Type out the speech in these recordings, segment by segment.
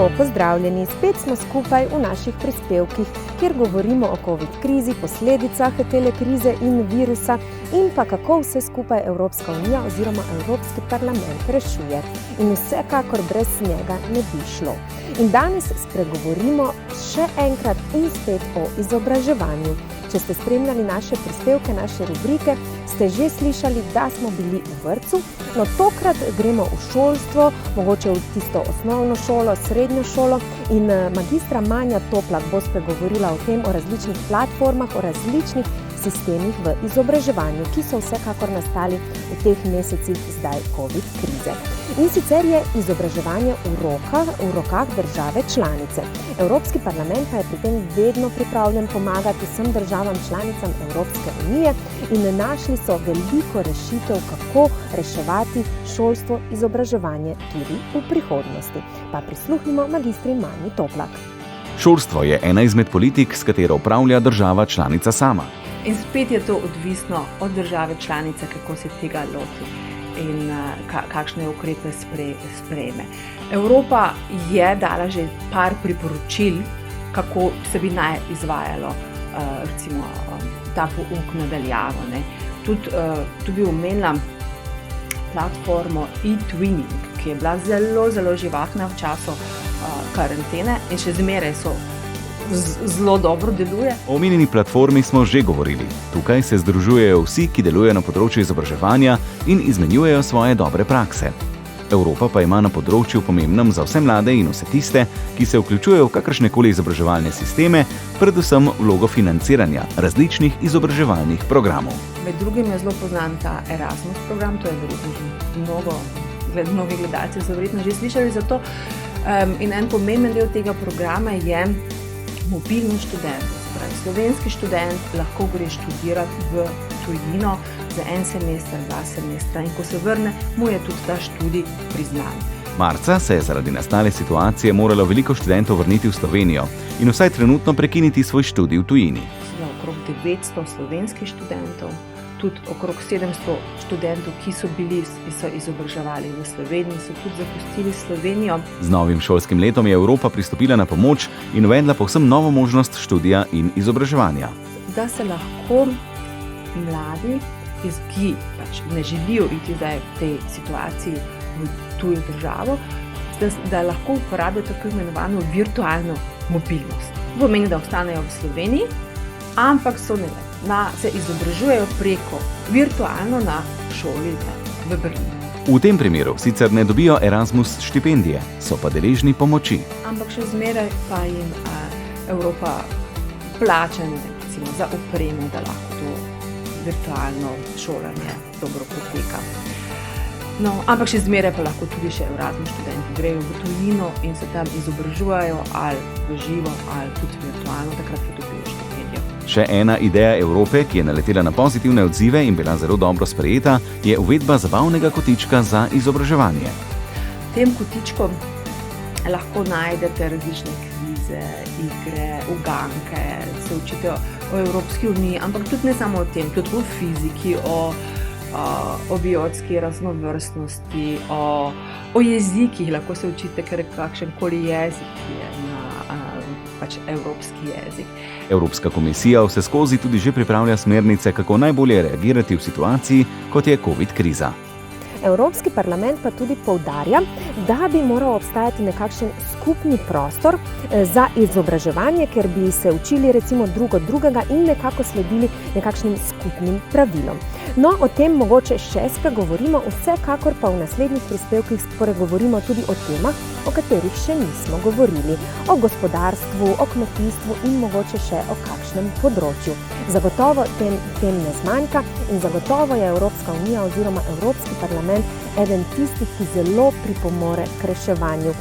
Lepo pozdravljeni, spet smo skupaj v naših prispevkih, kjer govorimo o COVID krizi, posledicah tele krize in virusa in pa kako vse skupaj Evropska unija oziroma Evropski parlament rešuje. In vsekakor brez njega ne bi šlo. In danes spregovorimo še enkrat in spet o izobraževanju. Če ste spremljali naše prispevke, naše rubrike, ste že slišali, da smo bili v vrtcu, no tokrat gremo v šolstvo, mogoče v tisto osnovno šolo, srednjo šolo in magistra Manja Toplak bo spregovorila o tem, o različnih platformah, o različnih sistemih v izobraževanju, ki so vsekakor nastali v teh mesecih zdaj COVID krize. In sicer je izobraževanje v rokah države članice. Evropski parlament pa je pri tem vedno pripravljen pomagati vsem državam članicam Evropske unije in našli so veliko rešitev, kako reševati šolstvo, izobraževanje tudi v prihodnosti. Pa prisluhnimo magistri Manji Toplak. Šolstvo je ena izmed politik, s katero upravlja država članica sama. In spet je to odvisno od države članice, kako se tega loti in kakšne ukrepe sprejme. Evropa je dala že par priporočil, kako se bi naj izvajalo recimo ta pouk nadaljavo. Tu bi omenila platformo e-twinning, ki je bila zelo živahna v času karantene in še zmeraj zelo dobro deluje. O omenjeni platformi smo že govorili. Tukaj se združujejo vsi, ki delujejo na področju izobraževanja in izmenjujejo svoje dobre prakse. Evropa pa ima na področju pomembnem za vse mlade in vse tiste, ki se vključujejo v kakršnekoli izobraževalne sisteme, predvsem vlogo financiranja različnih izobraževalnih programov. Med drugim je zelo poznan ta Erasmus program, to je verjetno mnogi gledalci so verjetno že slišali za to. In en pomemben del tega programa je mobilnost študentov. Slovenski študent lahko gre študirati v tujino za 1 semester, 2 semestra in ko se vrne, mu je tudi ta študij priznan. Marca se je zaradi nastale situacije moralo veliko študentov vrniti v Slovenijo in vsaj trenutno prekiniti svoj študij v tujini. Okrog 900 slovenskih študentov, tudi okrog 700 študentov, ki so izobraževali v Sloveniji, so tudi zapustili Slovenijo. Z novim šolskim letom je Evropa pristopila na pomoč in uvedla povsem novo možnost študija in izobraževanja. Da se lahko mladi, ki ne želijo iti zdaj v tej situaciji v tujo državo, da lahko uporabijo tako imenovano virtualno mobilnost. To pomeni, da ostanejo v Sloveniji, ampak se izobražujejo preko virtualno na šoli v Berlinu. V tem primeru sicer ne dobijo Erasmus štipendije, so pa deležni pomoči. Ampak še zmeraj pa jim Evropa plača recimo za opremo, da lahko to virtualno šolanje dobro poteka. No, ampak še zmeraj pa lahko tudi še Erasmus študenti grejo v tujino in se tam izobražujejo ali v živo ali tudi virtualno, takrat pa dobijo štipendijo. Še ena ideja Evrope, ki je naletela na pozitivne odzive in bila zelo dobro sprejeta, je uvedba zabavnega kotička za izobraževanje. V tem kotičku lahko najdete različne kvize, igre, uganke, se učite o Evropski uniji, ampak tudi ne samo o tem, tudi o fiziki, o biotski raznovrstnosti, o jezikih, lahko se učite kakšenkoli jezik, ki je evropski jezik. Evropska komisija vseskozi tudi že pripravlja smernice, kako najbolje reagirati v situaciji, kot je COVID kriza. Evropski parlament pa tudi poudarja, da bi moral obstajati nekakšen skupni prostor za izobraževanje, ker bi se učili recimo drug od drugega in nekako sledili nekakšnim skupnim pravilom. No, o tem mogoče še spregovorimo, vsekakor pa v naslednjih prispevkih spregovorimo tudi o temah, o katerih še nismo govorili. O gospodarstvu, o kmetijstvu in mogoče še o kakšnem področju. Zagotovo tem ne zmanjka in zagotovo je Evropska unija oziroma Evropski parlament eden tistih, ki zelo pripomore k reševanju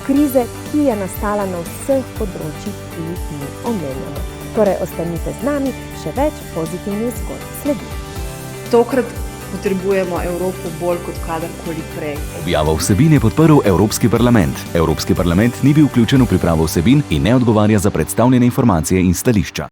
krize, ki je nastala na vseh področjih, ki jih mi omenjamo. Torej, ostanite z nami, še več pozitivnih zgodb sledi. Tokrat potrebujemo Evropo bolj kot kadarkoli prej. Objavo vsebin je podprl Evropski parlament. Evropski parlament ni bil vključen v pripravo vsebin in ne odgovarja za predstavljene informacije in stališča.